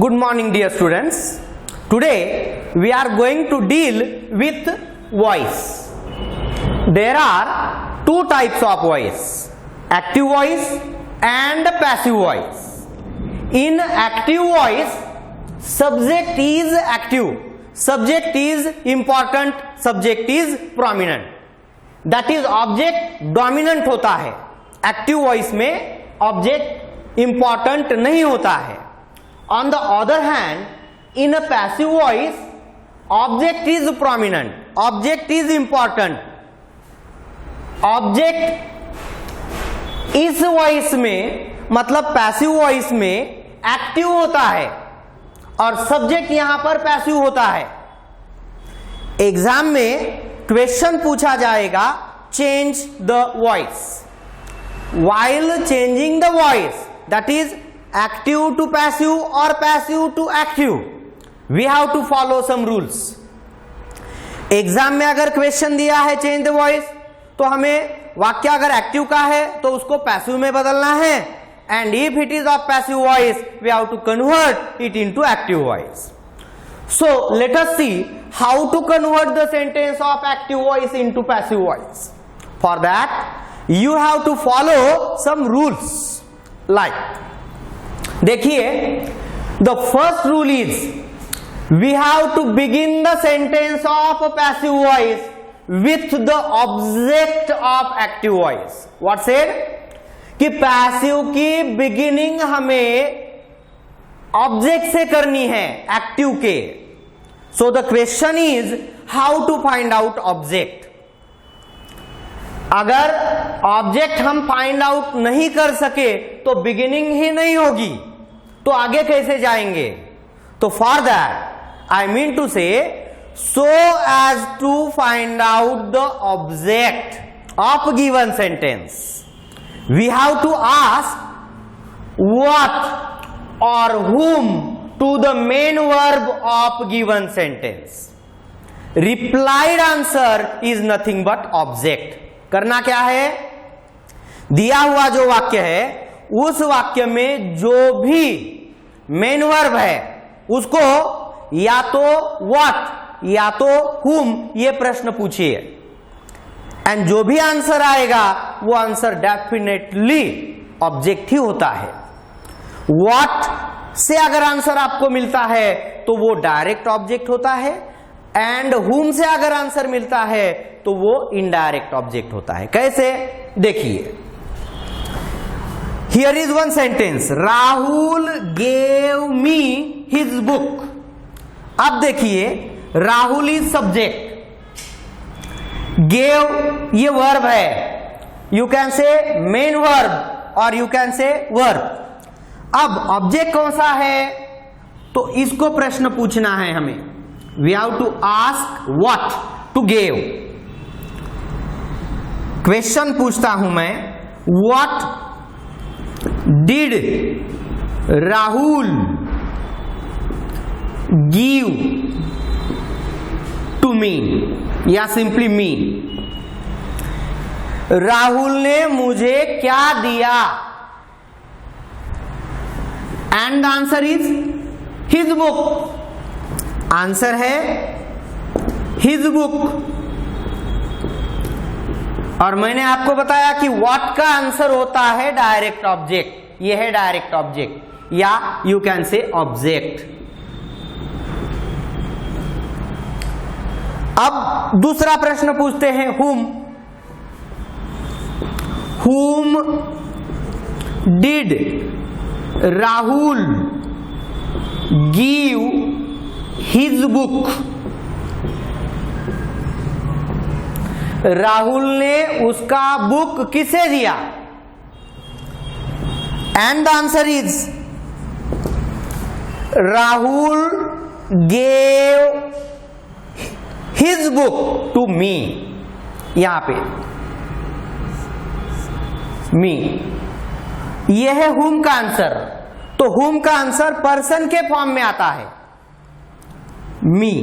Good morning, dear students. Today we are going to deal with voice. There are two types of voice, active voice and passive voice. In active voice, subject is active, subject is important, subject is prominent. That is object dominant होता है. Active voice में object important नहीं होता है. On the other hand, in a passive voice, object is prominent, object is important. Object इस voice में मतलब passive voice में एक्टिव होता है और सब्जेक्ट यहां पर पैसिव होता है. एग्जाम में क्वेश्चन पूछा जाएगा, change the voice. While changing the voice, that is active to passive or passive to active, we have to follow some rules. Exam में अगर क्वेश्चन दिया है चेंज द वॉइस, तो हमें वाक्य अगर एक्टिव का है तो उसको पैसिव में बदलना है, and if it is of passive voice we have to convert it into active voice. So let us see how to convert the sentence of active voice into passive voice. For that you have to follow some rules. Like देखिए, the first rule is we have to begin the sentence of passive voice with the object of active voice. What said कि passive की beginning हमें object से करनी है, active के. So the question is how to find out object. अगर object हम find out नहीं कर सके तो बिगिनिंग ही नहीं होगी, तो आगे कैसे जाएंगे. तो for that I mean to say, so as to find out the object of given sentence, we have to ask what or whom to the main verb of given sentence. Replied answer is nothing but object. करना क्या है, दिया हुआ जो वाक्य है उस वाक्य में जो भी मेन वर्ब है उसको या तो what या तो whom ये प्रश्न पूछिए, एंड जो भी आंसर आएगा वो आंसर डेफिनेटली ऑब्जेक्ट ही होता है. what से अगर आंसर आपको मिलता है तो वो डायरेक्ट ऑब्जेक्ट होता है, एंड whom से अगर आंसर मिलता है तो वो इनडायरेक्ट ऑब्जेक्ट होता है. कैसे, देखिए, here is one sentence, Rahul gave me his book. अब देखिए, राहुल इज सब्जेक्ट, गेव ये वर्ब है, you can say main verb और यू कैन से वर्ब. अब ऑब्जेक्ट कौन सा है, तो इसको प्रश्न पूछना है हमें. We have to ask what to gave. Question पूछता हूं मैं, what did Rahul give to me, या सिंपली मी. राहुल ने मुझे क्या दिया, and answer is his book. Answer है हिज बुक. और मैंने आपको बताया कि व्हाट का आंसर होता है डायरेक्ट ऑब्जेक्ट. यह है डायरेक्ट ऑब्जेक्ट, या यू कैन से ऑब्जेक्ट. अब दूसरा प्रश्न पूछते हैं, whom did Rahul give his book. Rahul ने उसका बुक किसे दिया, and the answer is Rahul gave his book to me. यहां पे मी, यह है whom का आंसर. तो whom का आंसर पर्सन के फॉर्म में आता है, मी.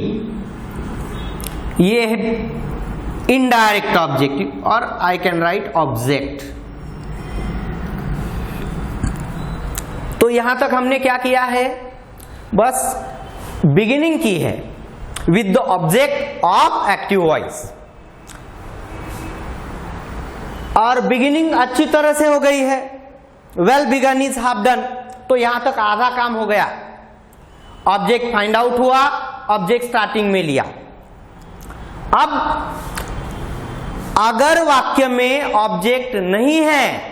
ये है इनडायरेक्ट ऑब्जेक्ट, और आई कैन राइट ऑब्जेक्ट. तो यहां तक हमने क्या किया है, बस बिगिनिंग की है with the object of active voice, और बिगिनिंग अच्छी तरह से हो गई है। Well begun is half done, तो यहां तक आधा काम हो गया। ऑब्जेक्ट फाइंड आउट हुआ, ऑब्जेक्ट स्टार्टिंग में लिया। अब अगर वाक्य में ऑब्जेक्ट नहीं है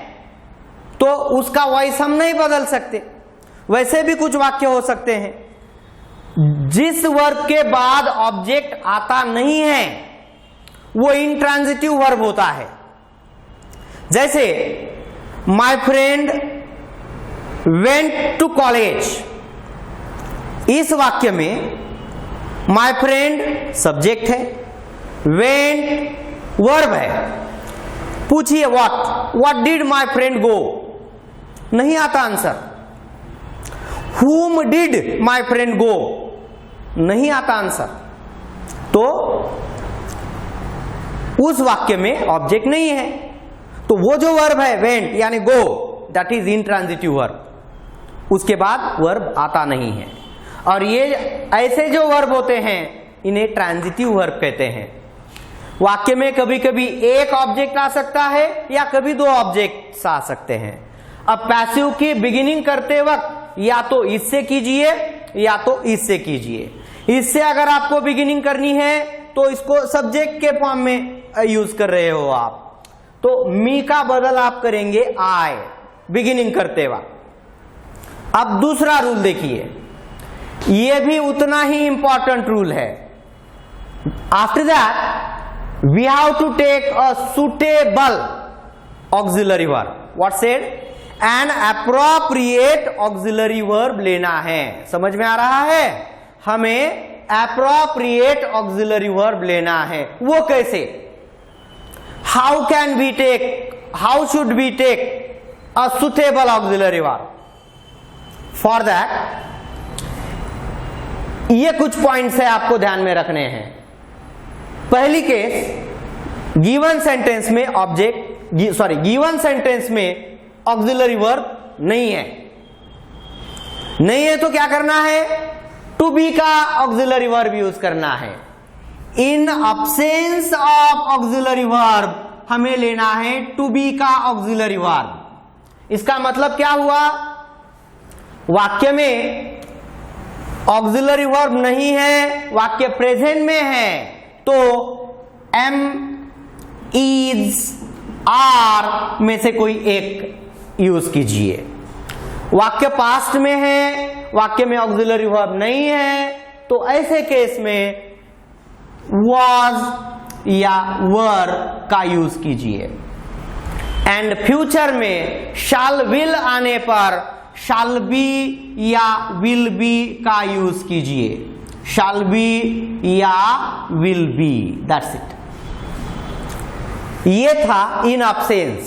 तो उसका वॉइस हम नहीं बदल सकते। वैसे भी कुछ वाक्य हो सकते हैं जिस वर्ब के बाद ऑब्जेक्ट आता नहीं है वो इंट्रांजिटिव वर्ब होता है। जैसे my friend went to college, इस वाक्य में माय फ्रेंड सब्जेक्ट है, वेंट वर्ब है। पूछिए what did my friend go, नहीं आता answer. whom did my friend go, नहीं आता आंसर। तो उस वाक्य में ऑब्जेक्ट नहीं है, तो वो जो वर्ब है वेंट यानी गो, दैट इज इंट्रांजिटिव वर्ब, उसके बाद वर्ब आता नहीं है। और ये ऐसे जो वर्ब होते हैं इन्हें ट्रांजिटिव वर्ब कहते हैं। वाक्य में कभी कभी एक ऑब्जेक्ट आ सकता है या कभी दो ऑब्जेक्ट्स आ सकते हैं। अब पैसिव की बिगिनिंग करते वक्त या तो इससे कीजिए या तो इससे कीजिए। इससे अगर आपको बिगिनिंग करनी है तो इसको सब्जेक्ट के फॉर्म में यूज कर रहे हो आप, तो मी का बदल आप करेंगे आई बिगिनिंग करते वक्त। अब दूसरा रूल देखिए, यह भी उतना ही इंपॉर्टेंट रूल है। After that we have to take a suitable auxiliary verb. What said? An appropriate auxiliary verb लेना है। समझ में आ रहा है? हमें appropriate auxiliary verb लेना है। वो कैसे? How can we take? How should we take a suitable auxiliary verb? For that, ये कुछ पॉइंट्स है आपको ध्यान में रखने हैं। पहली केस, गिवन सेंटेंस में गिवन सेंटेंस में ऑक्सिलरी वर्ब नहीं है। नहीं है तो क्या करना है? टू बी का ऑक्सिलरी वर्ब यूज करना है। In absence of auxiliary verb हमें लेना है टू बी का ऑक्सिलरी वर्ब। इसका मतलब क्या हुआ? वाक्य में ऑक्सिलरी वर्ब नहीं है, वाक्य प्रेजेंट में है, तो एम, इज, आर में से कोई एक यूज कीजिए। वाक्य पास्ट में है, वाक्य में ऑक्सिलरी वर्ब नहीं है, तो ऐसे केस में वाज या वर का यूज कीजिए। एंड फ्यूचर में शाल विल आने पर शाल बी या विल बी का यूज कीजिए। शाल बी या विल बी, दैट्स इट। ये था इन अब्सेंस,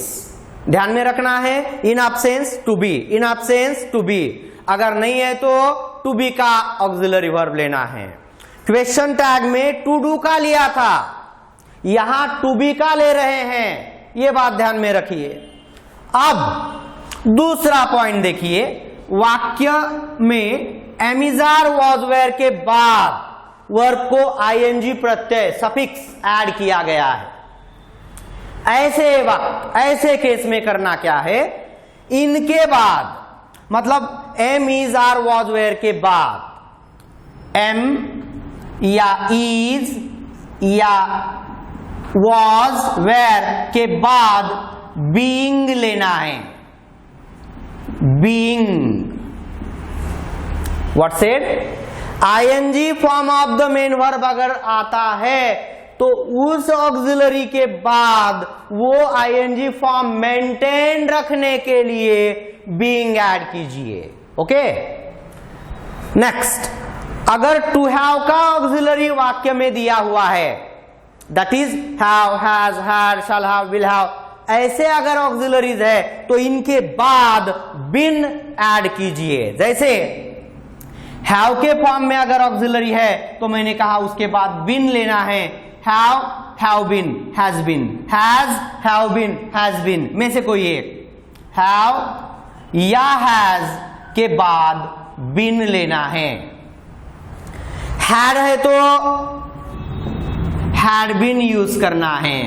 ध्यान में रखना है। In absence to be, in absence to be. अगर नहीं है तो टू बी का ऑक्सिलरी वर्ब लेना है। क्वेश्चन टैग में टू डू का लिया था, यहां टू बी का ले रहे हैं, ये बात ध्यान में रखिए। अब दूसरा पॉइंट देखिए, वाक्य में एमिजार वॉज वेयर के बाद वर्ब को आईएनजी प्रत्यय सफिक्स ऐड किया गया है। ऐसे वक्त, ऐसे केस में करना क्या है? इनके बाद, मतलब am is are was were के बाद एम या इज या वॉज वेयर के बाद बीइंग लेना है। Being, what said? ING form of the main verb अगर आता है तो उस ऑक्सिलरी के बाद वो आईएनजी फॉर्म मेंटेन रखने के लिए बीइंग ऐड कीजिए। ओके, नेक्स्ट, अगर टू हैव का ऑक्सिलरी वाक्य में दिया हुआ है, that is have, has, had, shall have, will have, ऐसे अगर ऑक्सिलरीज है तो इनके बाद बिन ऐड कीजिए। जैसे हैव के फॉर्म में अगर ऑक्सिलरी है तो मैंने कहा उसके बाद बिन लेना है। Have, have been, has been, has, have been, has been में से कोई एक। हैव या हैज के बाद बीन लेना है। हैड है तो हैड बीन यूज करना है।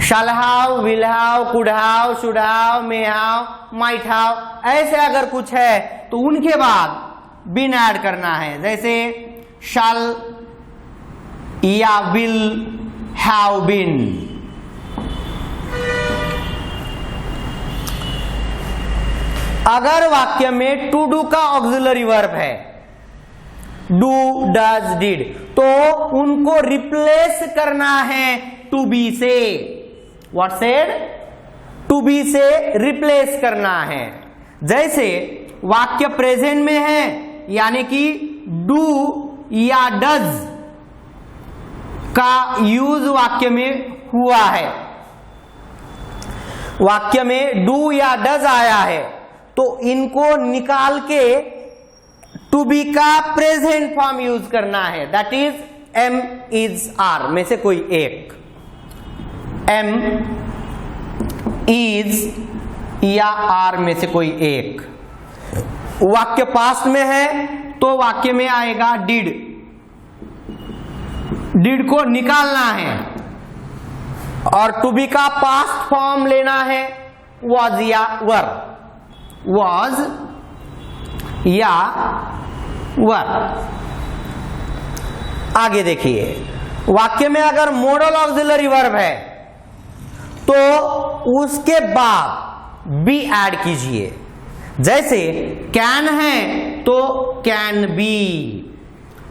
Shall have, will have, could have, should have, may have, might have, ऐसे अगर कुछ है तो उनके बाद बीन ऐड करना है। जैसे शैल या विल हैव बीन। अगर वाक्य में टू डू का ऑक्सिलरी वर्ब है, डू, डज, डिड, तो उनको रिप्लेस करना है टू बी से। What said? टू बी से रिप्लेस करना है। जैसे वाक्य प्रेजेंट में है, यानी कि डू या डज का यूज वाक्य में हुआ है। वाक्य में डू या डज आया है तो इनको निकाल के टू बी का प्रेजेंट फॉर्म यूज करना है। That is am, is, are में से कोई एक। एम, इज या आर में से कोई एक। वाक्य पास्ट में है तो वाक्य में आएगा डिड। डिड को निकालना है और टू बी का पास्ट फॉर्म लेना है वॉज या वर। वॉज या वर। आगे देखिए, वाक्य में अगर मॉडल ऑक्सिलरी वर्ब है तो उसके बाद बी ऐड कीजिए। जैसे कैन है तो कैन बी,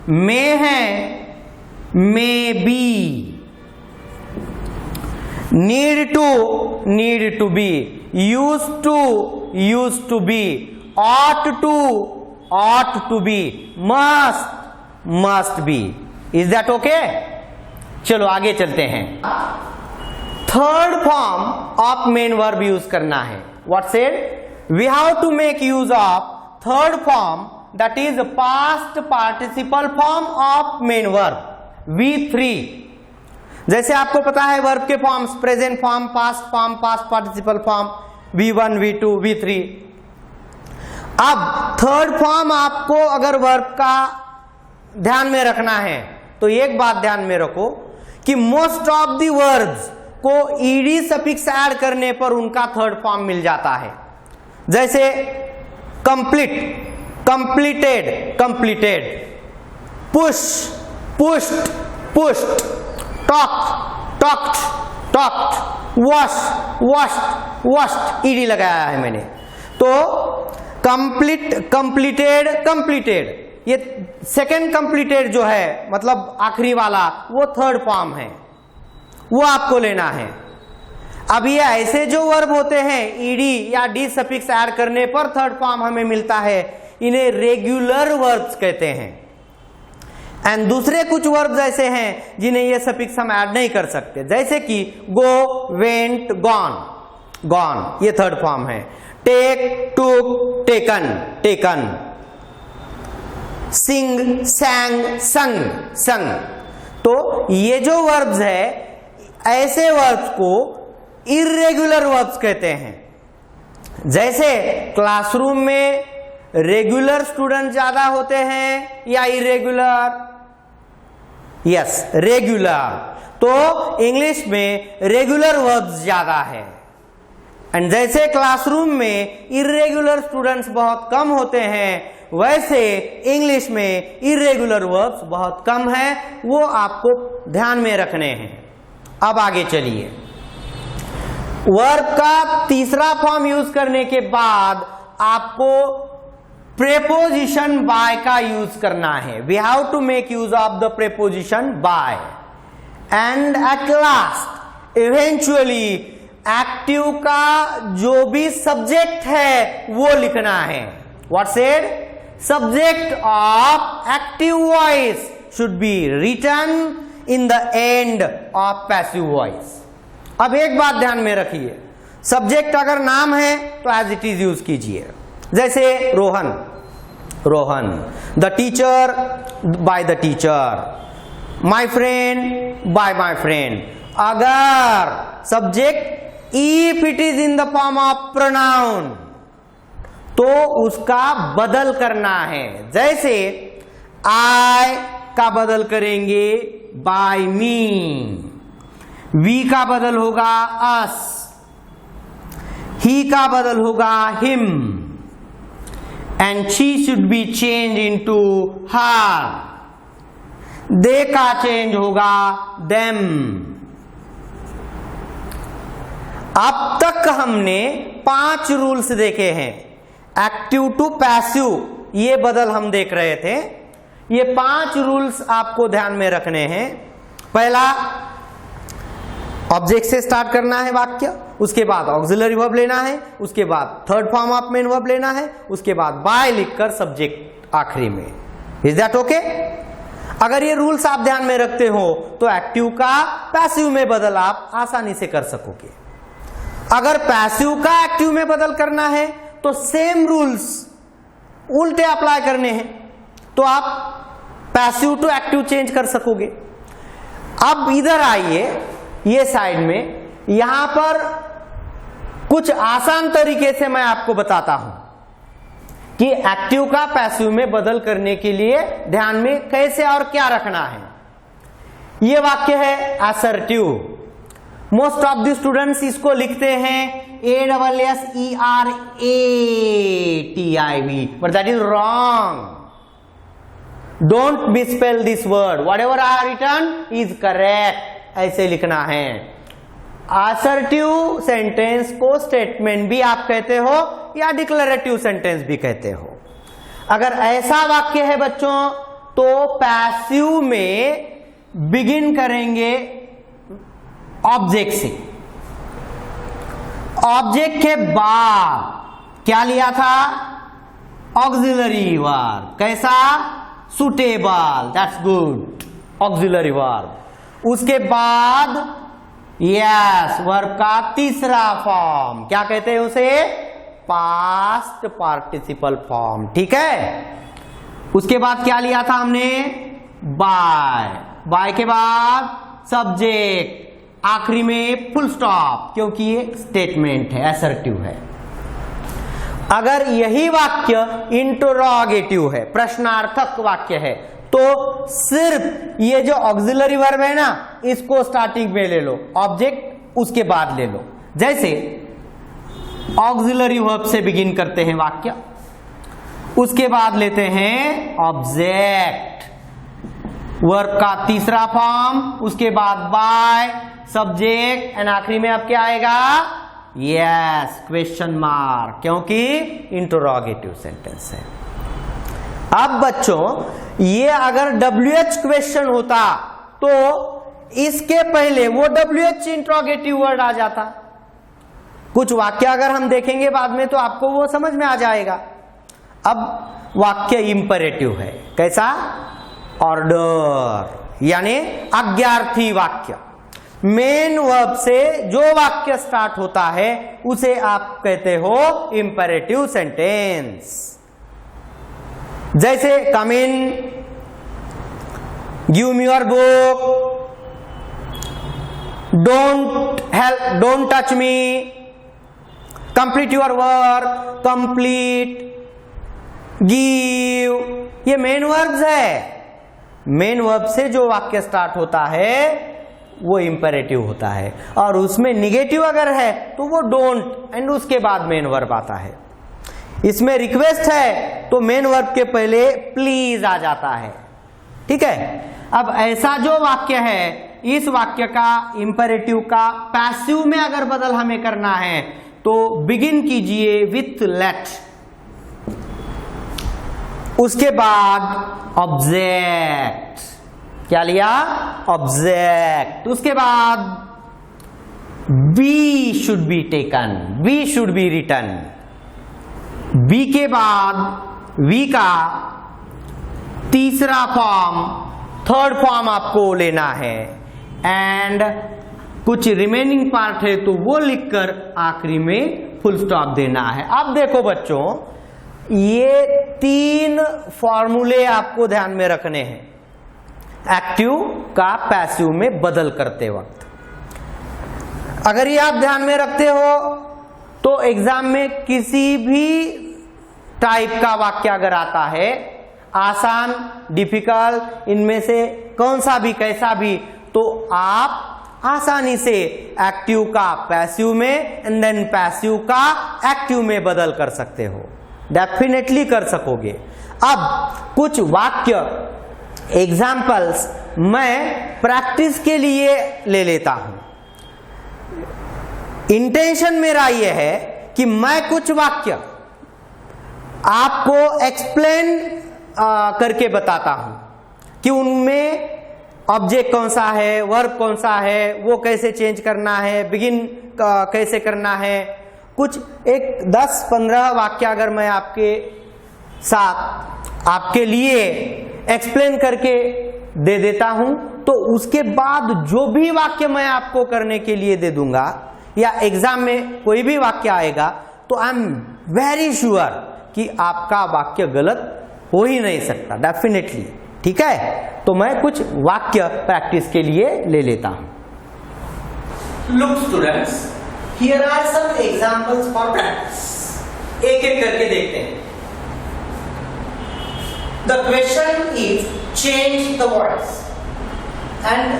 मे है may be, need to be, use to be, ought to be, must be। Is that okay? चलो आगे चलते हैं। Third form of main verb use करना है। What said? We have to make use of third form, that is past participle form of main verb V3। जैसे आपको पता है वर्ब के forms present form, past form, past participle form, V1, V2, V3। अब third form आपको अगर verb का ध्यान में रखना है तो एक बात ध्यान में रखो कि मोस्ट ऑफ द वर्ब्स को ईडी सफिक्स ऐड करने पर उनका थर्ड फॉर्म मिल जाता है। जैसे complete, completed, completed, push, pushed, pushed, talk, talked, talked, wash, washed, washed, ED लगाया है मैंने। तो कंप्लीट, कंप्लीटेड, कंप्लीटेड, ये सेकेंड कंप्लीटेड जो है मतलब आखिरी वाला वो थर्ड फॉर्म है, वो आपको लेना है। अब ये ऐसे जो वर्ब होते हैं ईडी या डी सफिक्स ऐड करने पर थर्ड फॉर्म हमें मिलता है, इन्हें रेगुलर वर्ब्स कहते हैं। एंड दूसरे कुछ वर्ब्स ऐसे हैं जिन्हें ये सफिक्स हम ऐड नहीं कर सकते, जैसे कि गो, वेंट, गॉन, गॉन, ये थर्ड फॉर्म है। टेक, टूक, टेकन, टेकन, सिंग, सैंग, संग, संग। तो ये जो वर्ब्स है ऐसे वर्ब्स को इर्रेगुलर वर्ब्स कहते हैं। जैसे क्लासरूम में रेगुलर स्टूडेंट ज्यादा होते हैं या इरेगुलर? Yes, regular. तो इंग्लिश में रेगुलर वर्ब्स ज्यादा है। एंड जैसे क्लासरूम में इरेगुलर स्टूडेंट्स बहुत कम होते हैं, वैसे इंग्लिश में इरेगुलर वर्ब्स बहुत कम है, वो आपको ध्यान में रखने हैं। अब आगे चलिए, वर्ब का तीसरा फॉर्म यूज करने के बाद आपको प्रेपोजिशन बाय का यूज करना है। We have to make use of the preposition by. And at last eventually active का जो भी सब्जेक्ट है वो लिखना है। What said? Subject of active voice should be written in the end of passive voice. अब एक बात ध्यान में रखिए, सब्जेक्ट अगर नाम है तो एज इट इज यूज कीजिए। जैसे Rohan, Rohan, the teacher, by the teacher, my friend, by my friend. अगर subject if it is in the form of pronoun तो उसका बदल करना है। जैसे I का बदल करेंगे बाय मी, वी का बदल होगा अस, ही का बदल होगा him, and she should be change into her, they का चेंज होगा देम। अब तक हमने 5 रूल्स देखे हैं, एक्टिव टू पैसिव ये बदल हम देख रहे थे। ये 5 रूल्स आपको ध्यान में रखने हैं। पहला, ऑब्जेक्ट से स्टार्ट करना है वाक्य, उसके बाद ऑक्सिलरी वर्ब लेना है, उसके बाद third form of main verb लेना है, उसके बाद बाय लिखकर सब्जेक्ट आखिरी में। Is that okay? अगर ये रूल्स आप ध्यान में रखते हो तो एक्टिव का पैसिव में बदल आप आसानी से कर सकोगे। अगर पैसिव का एक्टिव में बदल करना है तो सेम रूल्स उल्टे अप्लाई करने हैं, तो आप पैसिव टू एक्टिव चेंज कर सकोगे। अब इधर आइए, ये साइड में, यहां पर कुछ आसान तरीके से मैं आपको बताता हूं कि एक्टिव का पैसिव में बदल करने के लिए ध्यान में कैसे और क्या रखना है। ये वाक्य है assertive. Most of the students इसको लिखते हैं ASSERATIV, but that is wrong. Don't misspell this word. Whatever I have written is correct. ऐसे लिखना है। असर्टिव सेंटेंस को स्टेटमेंट भी आप कहते हो या डिक्लेरेटिव सेंटेंस भी कहते हो। अगर ऐसा वाक्य है बच्चों तो पैसिव में बिगिन करेंगे ऑब्जेक्ट से। ऑब्जेक्ट के बाद क्या लिया था? Auxiliary verb. कैसा? Suitable, that's good, auxiliary verb. उसके बाद यस वर्ब का तीसरा फॉर्म, क्या कहते हैं उसे? Past participle form. ठीक है। उसके बाद क्या लिया था हमने? बाय। बाय के बाद सब्जेक्ट, आखिरी में फुल स्टॉप, क्योंकि ये स्टेटमेंट है, असर्टिव है। अगर यही वाक्य इंटरोगेटिव है, प्रश्नार्थक वाक्य है, तो सिर्फ ये जो ऑक्सिलरी वर्ब है ना, इसको स्टार्टिंग में ले लो, ऑब्जेक्ट उसके बाद ले लो। जैसे ऑक्सिलरी वर्ब से बिगिन करते हैं वाक्य, उसके बाद लेते हैं ऑब्जेक्ट, वर्ब का तीसरा फॉर्म, उसके बाद बाय, सब्जेक्ट, एंड आखिरी में अब क्या आएगा? यस, क्वेश्चन मार्क, क्योंकि इंटरोगेटिव सेंटेंस है। अब बच्चों ये अगर WH क्वेश्चन होता तो इसके पहले वो WH इंटरोगेटिव वर्ड आ जाता। कुछ वाक्य अगर हम देखेंगे बाद में तो आपको वो समझ में आ जाएगा। अब वाक्य इंपरेटिव है। कैसा? ऑर्डर, यानी आज्ञार्थी वाक्य। मेन वर्ब से जो वाक्य स्टार्ट होता है उसे आप कहते हो इंपरेटिव सेंटेंस। जैसे come in, give me your book, don't touch me, complete your work, complete, give, ये मेन वर्ब्स है। मेन वर्ब से जो वाक्य स्टार्ट होता है वो इंपरेटिव होता है, और उसमें निगेटिव अगर है तो वो डोंट, एंड उसके बाद मेन वर्ब आता है। इसमें रिक्वेस्ट है तो मेन वर्ब के पहले प्लीज आ जाता है। ठीक है। अब ऐसा जो वाक्य है, इस वाक्य का इंपरेटिव का पैसिव में अगर बदल हमें करना है तो बिगिन कीजिए विथ लेट, उसके बाद ऑब्जेक्ट, क्या लिया? ऑब्जेक्ट, उसके बाद be should be taken, be should be written, be के बाद वी का तीसरा फॉर्म, थर्ड फॉर्म आपको लेना है, एंड कुछ रिमेनिंग पार्ट है तो वो लिखकर आखिरी में फुल स्टॉप देना है। अब देखो बच्चों, ये 3 फॉर्मूले आपको ध्यान में रखने हैं एक्टिव का पैसिव में बदल करते वक्त। अगर ये आप ध्यान में रखते हो तो एग्जाम में किसी भी टाइप का वाक्य अगर आता है, आसान, डिफिकल्ट, इनमें से कौन सा भी कैसा भी, तो आप आसानी से एक्टिव का पैसिव में एंड देन पैसिव का एक्टिव में बदल कर सकते हो, डेफिनेटली कर सकोगे। अब कुछ वाक्य एग्जाम्पल्स मैं प्रैक्टिस के लिए ले लेता हूं। इंटेंशन मेरा यह है कि मैं कुछ वाक्य आपको एक्सप्लेन करके बताता हूं कि उनमें ऑब्जेक्ट कौन सा है, वर्ब कौन सा है, वो कैसे चेंज करना है, बिगिन कैसे करना है। कुछ एक 10-15 वाक्य अगर मैं आपके साथ आपके लिए एक्सप्लेन करके दे देता हूं, तो उसके बाद जो भी वाक्य मैं आपको करने के लिए दे दूंगा या एग्जाम में कोई भी वाक्य आएगा, तो आई एम वेरी श्योर कि आपका वाक्य गलत हो ही नहीं सकता, डेफिनेटली। ठीक है, तो मैं कुछ वाक्य प्रैक्टिस के लिए ले लेता हूं। Look students, here are some examples for practice. एक एक करके देखते हैं। The question is change the words, and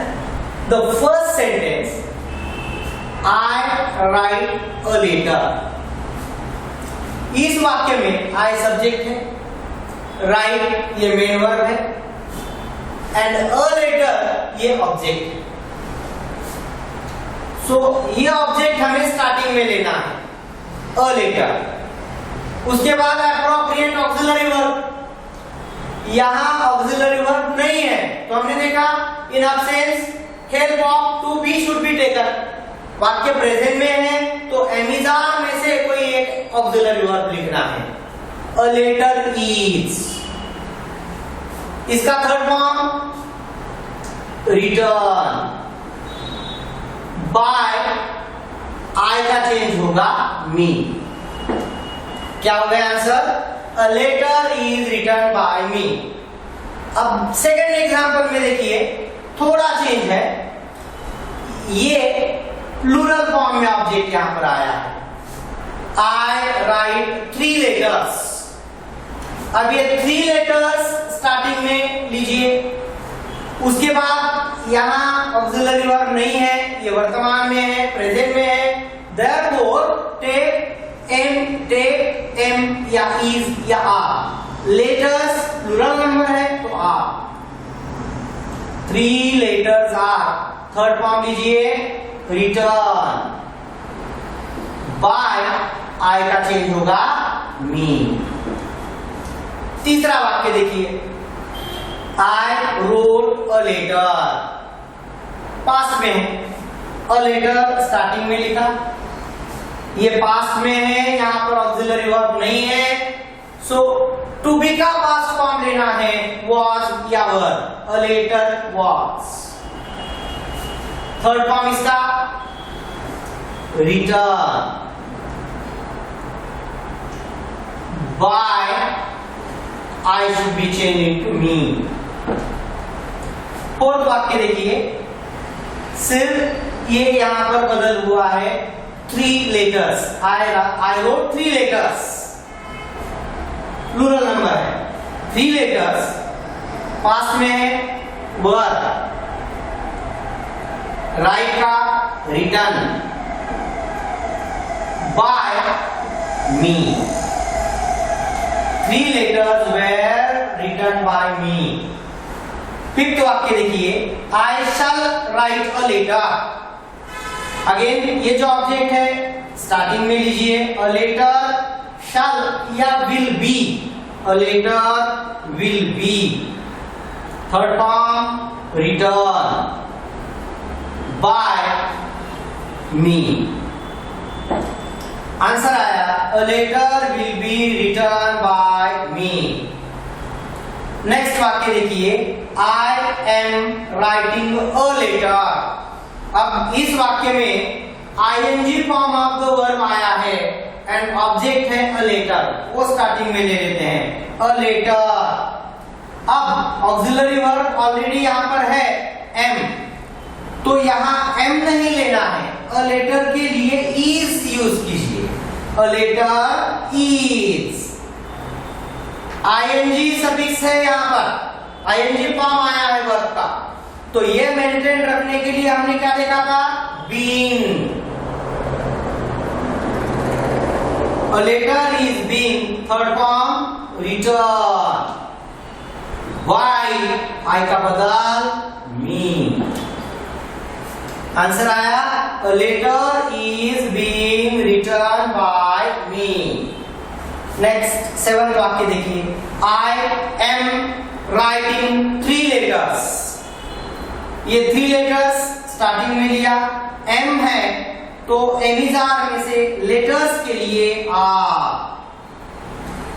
the first sentence, I write a letter. इस वाक्य में I सब्जेक्ट है, write ये मेन वर्ब है, एंड a letter ये ऑब्जेक्ट है। सो ये ऑब्जेक्ट हमें स्टार्टिंग में लेना है, a letter। उसके बाद appropriate auxiliary verb, यहां ऑक्सिलरी वर्ब नहीं है, तो हमने देखा in absence help of to be should be taken. वाक्य प्रेजेंट में है तो एमिजार में से कोई एक ऑक्सिलरी वर्ब लिखना है। अ लेटर इज, इसका third form return. By I का चेंज होगा मी। क्या हो गया answer? A letter is written by me। अब सेकंड एग्जांपल में देखिए, थोड़ा चेंज है, ये प्लूरल फॉर्म में ऑब्जेक्ट यहां पर आया है। I write 3 letters। अब ये 3 letters स्टार्टिंग में लीजिए, उसके बाद यहां ऑक्सिलरी वर्ब नहीं है, ये वर्तमान में है, प्रेजेंट में है। Therefore take एम या इज या आर। लेटर्स प्लूरल नंबर है तो are. 3 letters are. Third form लीजिए रिटर्न। बाय आई का चेंज होगा मी। तीसरा वाक्य देखिए, I wrote a letter. Past में है, अ लेटर स्टार्टिंग में लिखा, ये पास्ट में है, यहां पर ऑक्सिलरी वर्ब नहीं है, सो टू बी का पास्ट फॉर्म लेना है, was या were. A letter was। Third form इसका written. By I should be change into me. Fourth वाक्य देखिए, सिर्फ ये यहां पर बदल हुआ है 3 letters। I wrote 3 letters। Plural number है, 3 letters। पास्ट में है वर्ब, राइट का written. By me, 3 letters were written by me। Fifth वाक्य देखिए, I shall write a letter। Again ये जो ऑब्जेक्ट है स्टार्टिंग में लीजिए, अ लेटर शैल या will be. A letter will be. Third form return. By me. Answer आया, a letter will be written by me. Next वाक्य देखिए, I am writing a letter. अब इस वाक्य में ING form of the verb आया है एंड ऑब्जेक्ट है अ लेटर, वो स्टार्टिंग में ले लेते हैं, अ लेटर। अब ऑक्सिलरी वर्ब ऑलरेडी यहां पर है एम, तो यहां एम नहीं लेना है, अ लेटर के लिए इज यूज कीजिए। A letter is. ING suffix है यहाँ पर, आईएनजी फॉर्म आया है वर्ब का, तो ये मेंटेन रखने के लिए हमने क्या देखा था, being. A letter is being, third form return, why, I का बदल me। आंसर आया, a letter is being written by me। Next 7th वाक्य देखिए, I am writing 3 letters। ये 3 letters स्टार्टिंग में लिया, M है तो एमिजार में से लेटर्स के लिए आर,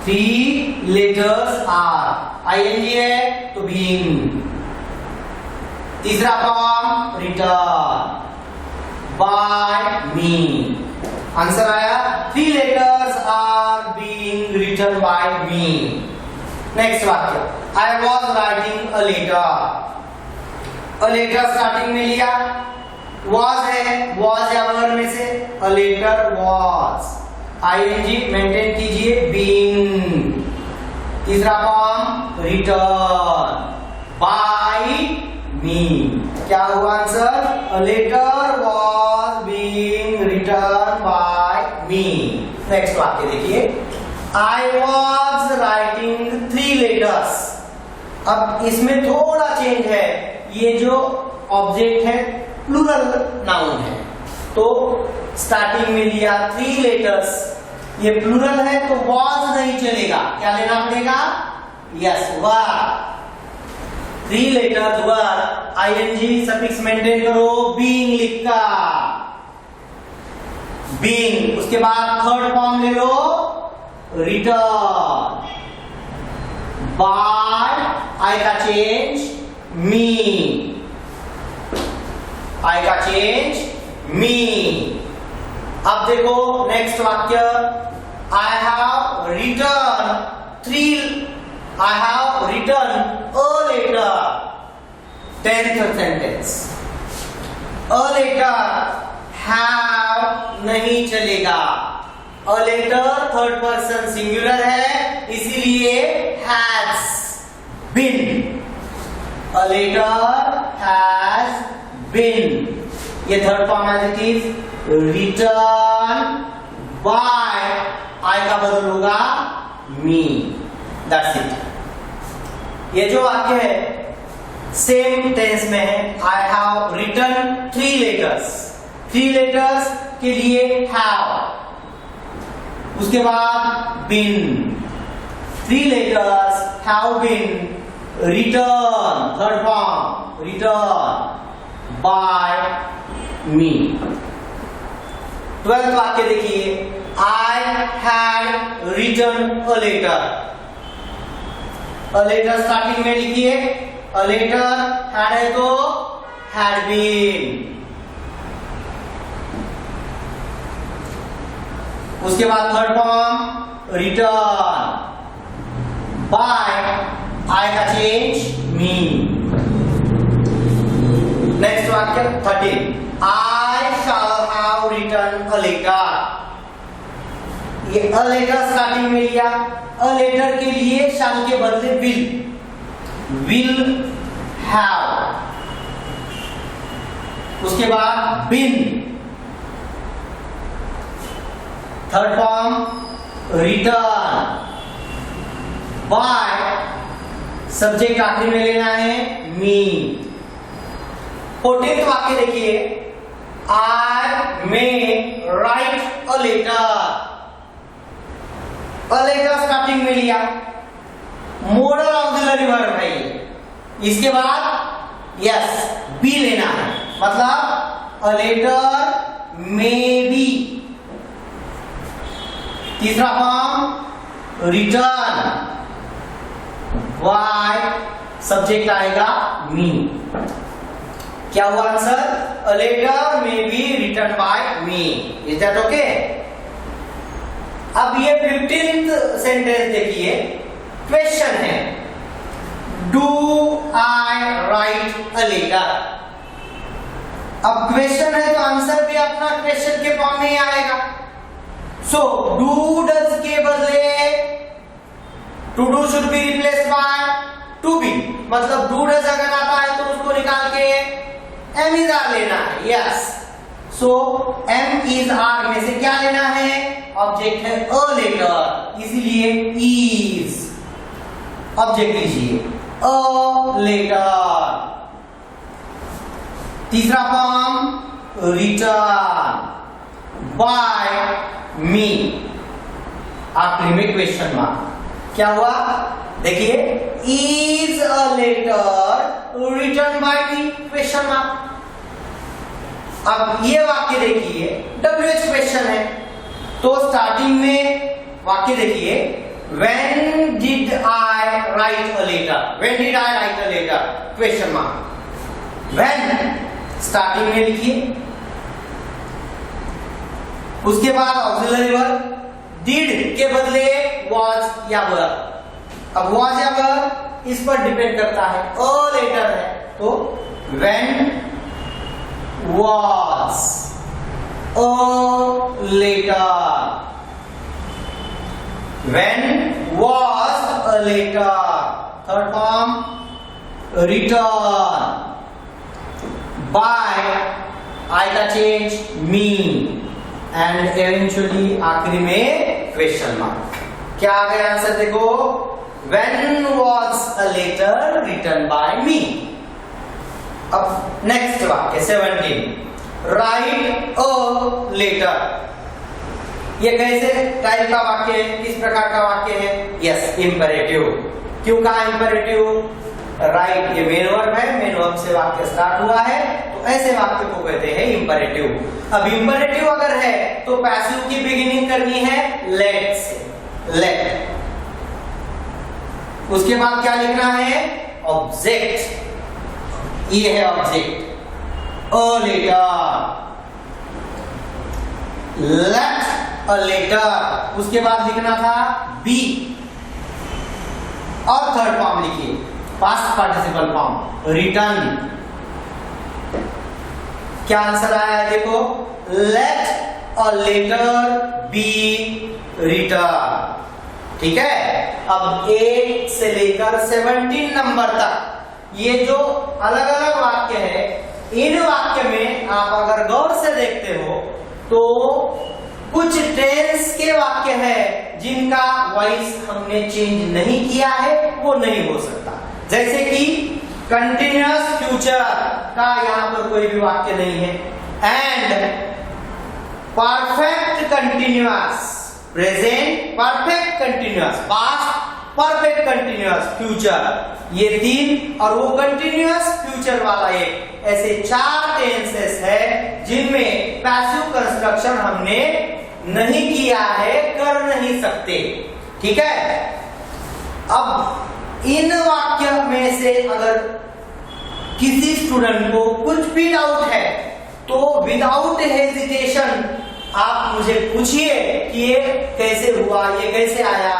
3 लेटर्स आर, आईएनजी है तो बीइंग। तीसरा form return, by me. Answer आया, 3 letters are being written by me. Next वाक्य, I was writing a letter. A letter starting में लिया, वॉज है, वॉज या वर्ब में से a letter was, ING maintain कीजिए, बीइंग। तीसरा फॉर्म रिटर्न, बाय मी। क्या हुआ answer, a letter was being written by me. Next वाक्य देखिए, आई वॉज राइटिंग 3 लेटर्स। अब इसमें थोड़ा चेंज है, ये जो ऑब्जेक्ट है प्लूरल नाउन है, तो स्टार्टिंग में लिया 3 लेटर्स, ये प्लूरल है तो वॉज नहीं चलेगा, क्या लेना पड़ेगा, yes verb. 3 letters verb, ING suffix maintain करो, बीइंग लिखा, बीइंग। उसके बाद थर्ड फॉर्म ले लो, रिटर्न, बाय, आई का चेंज मी, आई का चेंज मी। अब देखो नेक्स्ट वाक्य, I have written 3, I have written a letter, 10th sentence. A letter, have नहीं चलेगा, a letter third person singular है, इसीलिए has been, a letter has been. ये third form as it is, written by, I का बदल होगा मी, that's it. ये जो वाक्य है सेम टेंस में है, I have written 3 letters, 3 letters के लिए हैव, उसके बाद been, 3 letters have been written, third form return by me. 12th वाक्य देखिए, I had written a letter. A letter starting में लिखिए, अ लेटर हैड है तो हैड बीन, उसके बाद third form return, by, I का चेंज मी। नेक्स्ट वाक्य 13, I shall have written a letter। ये a letter स्टार्टिंग में लिया, a letter के लिए shall के बदले will have, उसके बाद been, third form return, by, subject आखिरी में लेना है me। 14th वाक्य देखिए, I may write a letter। a letter starting में लिया, मॉडल ऑक्सिलरी वर्ब है ये, इसके बाद यस बी लेना है, मतलब a letter may be। तीसरा फॉर्म रिटर्न, why, सब्जेक्ट आएगा मी। क्या हुआ answer, a letter may be written by me। Is that okay? अब ये 15th सेंटेंस देखिए, क्वेश्चन है, do I write a letter। अब क्वेश्चन है तो आंसर भी अपना क्वेश्चन के फॉर्म में ही आएगा। सो डू डज के बदले to do should be replace by to be, मतलब डू डज अगर आता है तो उसको निकाल के एम इज आर लेना है। Yes, so am is are में से क्या लेना है? ऑब्जेक्ट है अ लेटर, इसीलिए इज ऑब्जेक्ट लीजिए अ लेटर। तीसरा फॉर्म रिटर्न बाय मी, आखिरी में क्वेश्चन मार्क। क्या हुआ? देखिए, is a letter return by me question mark. अब ये वाक्य देखिए WH क्वेश्चन है, तो स्टार्टिंग में वाक्य देखिए when did I write a letter, when did I write a letter question mark. when starting में लिखिए, उसके बाद ऑक्सिलरी वर्ब did के बदले was या were। अब was या were इस पर डिपेंड करता है, a letter है तो when was a letter, when was a letter। Third form return by, I का चेंज मी, एंड एवेंचुअली आखिरी में क्वेश्चन मार्क। क्या आ गया आंसर? देखो, when was a letter written by me। अब नेक्स्ट वाक्य 17, राइट अ लेटर। ये कैसे टाइप का वाक्य है, किस प्रकार का वाक्य है? Yes, imperative. क्यों कहा इंपेरेटिव? राइट ये मेन वर्ब है, मेन वर्ब से वाक्य स्टार्ट हुआ है, तो ऐसे वाक्य को कहते हैं इंपेरेटिव। अब इंपेरेटिव अगर है तो पैसिव की बिगिनिंग करनी है लेट से, लेट। उसके बाद क्या लिखना है? ऑब्जेक्ट, ये है object a letter, let a letter. उसके बाद लिखना था बी, और थर्ड फॉर्म लिखिए पास्ट पार्टिसिपल फॉर्म रिटर्न। क्या आंसर आया है? देखो, let a letter be return. ठीक है, अब 1 से लेकर 17 नंबर तक ये जो अलग अलग वाक्य है, इन वाक्य में आप अगर गौर से देखते हो तो कुछ टेंस के वाक्य है जिनका वॉइस हमने चेंज नहीं किया है, वो नहीं हो सकता। जैसे कि कंटिन्यूअस फ्यूचर का यहां पर कोई भी वाक्य नहीं है, and perfect continuous present, perfect continuous past, perfect continuous future, ये 3, और वो कंटिन्यूअस फ्यूचर वाला एक, ऐसे 4 टेंसेस है जिनमें पैसिव कंस्ट्रक्शन हमने नहीं किया है, कर नहीं सकते। ठीक है, अब इन वाक्य में से अगर किसी स्टूडेंट को कुछ भी डाउट है तो विदाउट हेजिटेशन आप मुझे पूछिए कि ये कैसे हुआ, ये कैसे आया,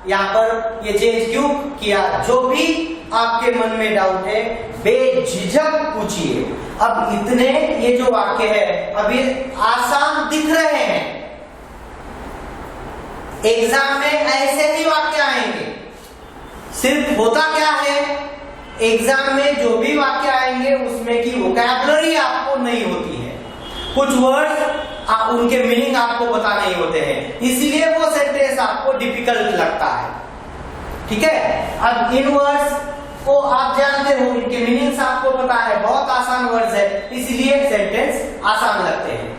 यहाँ पर ये चेंज क्यों किया। जो भी आपके मन में डाउट है बेझिझक पूछिए। अब इतने ये जो वाक्य है अब ये आसान दिख रहे हैं, एग्जाम में ऐसे ही वाक्य आएंगे। सिर्फ होता क्या है, एग्जाम में जो भी वाक्य आएंगे उसमें की वोकैबुलरी आपको नहीं होती है, कुछ वर्ड्स उनके मीनिंग आपको पता नहीं होते हैं, इसीलिए वो सेंटेंस आपको डिफिकल्ट लगता है। ठीक है, अब इन वर्ड्स को आप जानते हो, इनके मीनिंग्स आपको पता है, बहुत आसान वर्ड्स है, इसीलिए सेंटेंस आसान लगते हैं।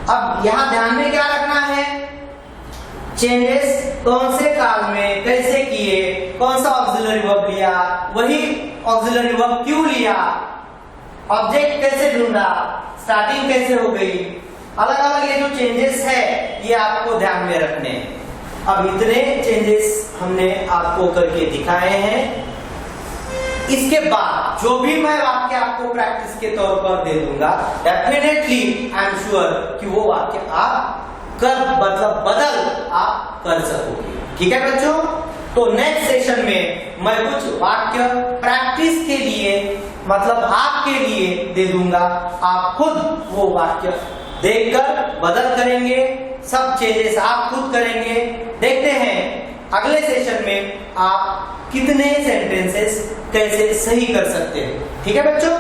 अब यहां ध्यान में क्या रखना है, चेंजेस कौन से काल में कैसे किए, कौन सा ऑक्सिलरी वर्ब लिया, वही ऑक्सिलरी वर्ब क्यों लिया, ऑब्जेक्ट कैसे ढूंढा, स्टार्टिंग कैसे हो गई, अलग अलग ये जो चेंजेस है ये आपको ध्यान में रखने हैं। अब इतने चेंजेस हमने आपको करके दिखाए हैं। इसके बाद जो भी मैं वाक्य आपको प्रैक्टिस के तौर पर दे दूंगा, डेफिनेटली आई एम श्योर कि वो वाक्य आप मतलब बदल आप कर सकोगे। ठीक है बच्चों, तो नेक्स्ट सेशन में मैं कुछ वाक्य प्रैक्टिस के लिए मतलब आपके लिए दे दूंगा, आप खुद वो वाक्य देखकर बदल करेंगे, सब चेंजेस आप खुद करेंगे। देखते हैं अगले सेशन में आप कितने सेंटेंसेस कैसे सही कर सकते हैं। ठीक है बच्चों।